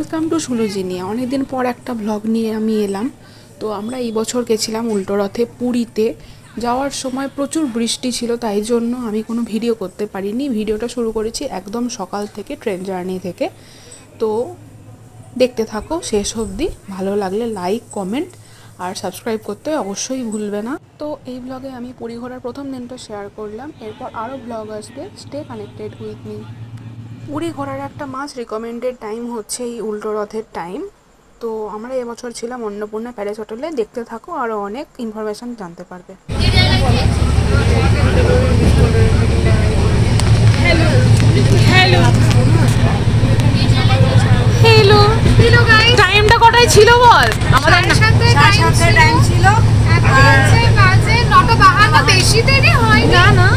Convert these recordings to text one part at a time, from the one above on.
Welcome to সুলুজিনিয়া। অনেকদিন পর একটা ব্লগ নিয়ে আমি এলাম। তো আমরা এই বছর গেছিলাম উল্টো রথে পুরীতে। যাওয়ার সময় প্রচুর বৃষ্টি ছিল, তাই জন্য আমি কোনো ভিডিও করতে পারিনি। ভিডিওটা শুরু করেছি একদম সকাল থেকে, ট্রেন জার্নি থেকে। তো দেখতে থাকো শেষ অবধি। ভালো লাগলে লাইক, কমেন্ট আর সাবস্ক্রাইব করতে অবশ্যই ভুলবে না। তো এই ব্লগে আমি পুরী ঘোরার প্রথম দিনটা শেয়ার করলাম, এরপর আরও ব্লগ আসবে। Stay connected with me. Puri ঘোরার একটা মাস্ট রিকমেন্ডেড টাইম হচ্ছে এই উল্টো রথের টাইম। তো আমরা এবছর ছিলাম অন্নপূর্ণা প্যালেস হোটেলে। দেখতে থাকো, আরও অনেক ইনফরমেশান জানতে পারবে। হ্যালো হ্যালো গাইস, টাইমটা কটায় ছিল বল? আমাদের সাথে টাইম ছিল। এখন হচ্ছে বাজে 9:52। বেশি দেরি হয় না না।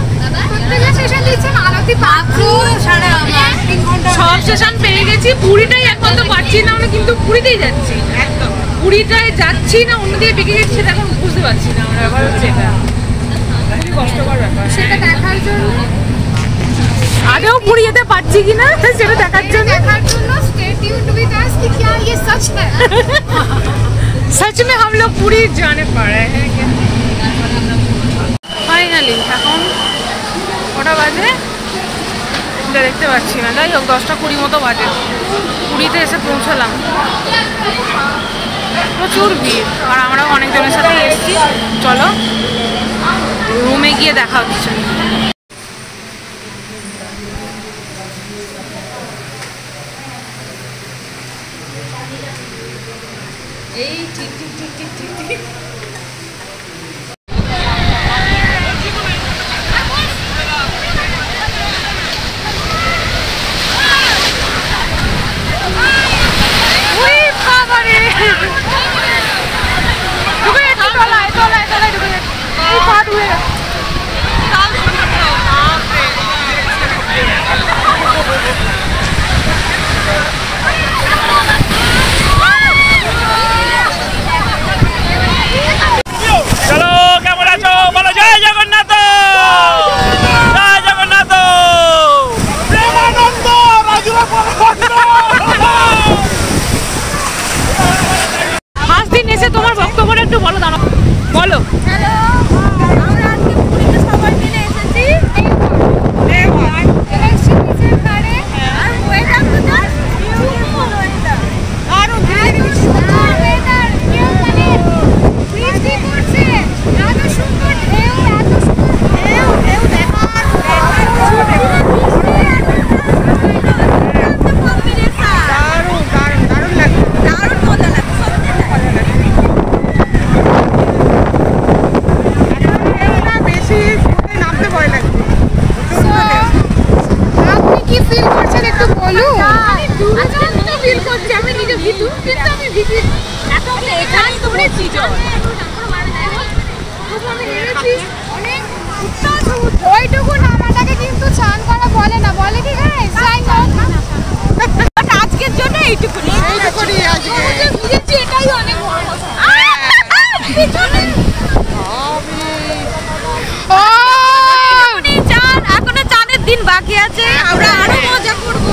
প্রত্যেকটা স্টেশন দিচ্ছেন আরতি মাত্র 3.5 ঘন্টা। সব স্টেশন পেয়ে গেছি, পুরীটাই একমাত্র পাচ্ছি না আমরা, কিন্তু পুরীতেই যাচ্ছি। একদম পুরীটাই যাচ্ছি না, অন্যদিকে পেকে গেছি, সেটা এখন বুঝতে পারছি না আমরা। ব্যাপার হচ্ছে এটা খুবই কষ্টকর ব্যাপার। সেটা দেখার জন্য আদেও পুরী যেতে পারছি কিনা সেটা দেখার জন্য स्टे ट्यून्ड विद अस कि क्या ये सच है। सच में हम लोग पूरी जाने पा रहे हैं क्या? फाइनली এখন কটা বাজে এটা দেখতে পাচ্ছি না, যাই হোক 10:20 মতো বাজে। পুরীতে এসে পৌঁছালাম। প্রচুর ভিড়, আর আমরাও অনেকজনের সাথে এসেছি। চলো রুমে গিয়ে দেখা হচ্ছে। এই ঠিক ঠিক ঠিক ঠিক ঠিক ঠিক তোমার বক্তব্যটা একটু বলো, দাঁড়াও বলো। ওইটুকু নামাটাকে কিন্তু চান করা বলে না, বলে কি আজকের জন্য এইটুকুনি আজকে এটাই অনেক বড় কথা। এখনো চাঁদের দিন বাকি আছে, আমরা আরো মজা করবো।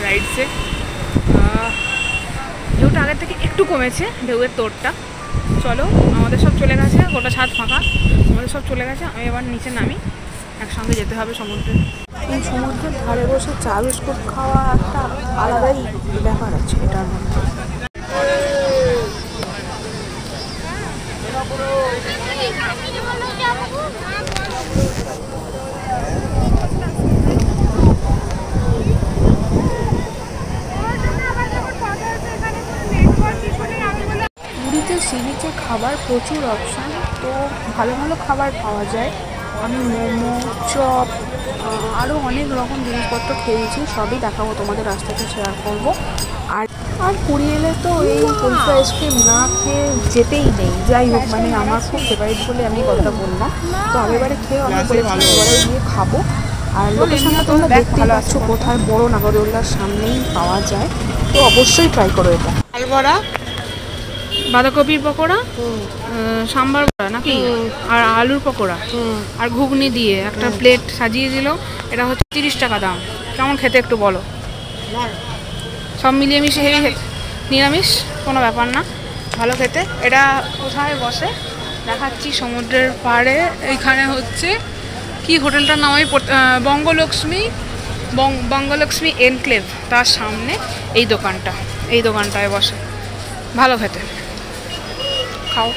রাইডসে ঢেউটা আগের থেকে একটু কমেছে, ঢেউয়ের তোড়টা। চলো, আমাদের সব চলে গেছে, গোটা ছাদ ফাঁকা, আমাদের সব চলে গেছে। আমি এবার নিচে নামি, একসঙ্গে যেতে হবে সমুদ্রে। এই সমুদ্রের ধারে বসে চা বিস্কুট খাওয়া একটা আলাদাই ব্যাপার আছে এটার মধ্যে। পুরীতে সি বিচে খাবার প্রচুর অপশান, তো ভালো ভালো খাবার পাওয়া যায়। আমি মোমো, চপ, আরও অনেক রকম জিনিসপত্র খেয়েছি, সবই দেখাবো তোমাদের, রাস্তাতে শেয়ার করবো। আর আর পুরী এলে তো এই কুলফি আইসক্রিম না খেয়ে যেতেই নেই। যাই হোক, মানে আমার খুব ফেভারিট বলে আমি কথাটা বললাম। তো আগেরবারে খেয়েও আমি বলেছিলাম এবারে গিয়ে খাবো। আর লোকেশনটা তোমরা দেখতেই পাচ্ছ কোথায়, বড় নাগরদোল্লার সামনেই পাওয়া যায়। তো অবশ্যই ট্রাই করো এটা। আলবড়া, বাঁধাকপির পকোড়া, সাম্বার বড়া নাকি, আর আলুর পকোড়া, আর ঘুগনি দিয়ে একটা প্লেট সাজিয়ে দিল। এটা হচ্ছে 30 টাকা দাম। কেমন খেতে একটু বলো? সব মিলিয়ে মিশিয়ে হেভি খেতে, নিরামিষ কোনো ব্যাপার না, ভালো খেতে। এটা কোথায় বসে দেখাচ্ছি, সমুদ্রের পাড়ে। এইখানে হচ্ছে কি হোটেলটার নাম, আমি বঙ্গলক্ষ্মী এনক্লেভ, তার সামনে এই দোকানটায় বসে, ভালো খেতে, খাও।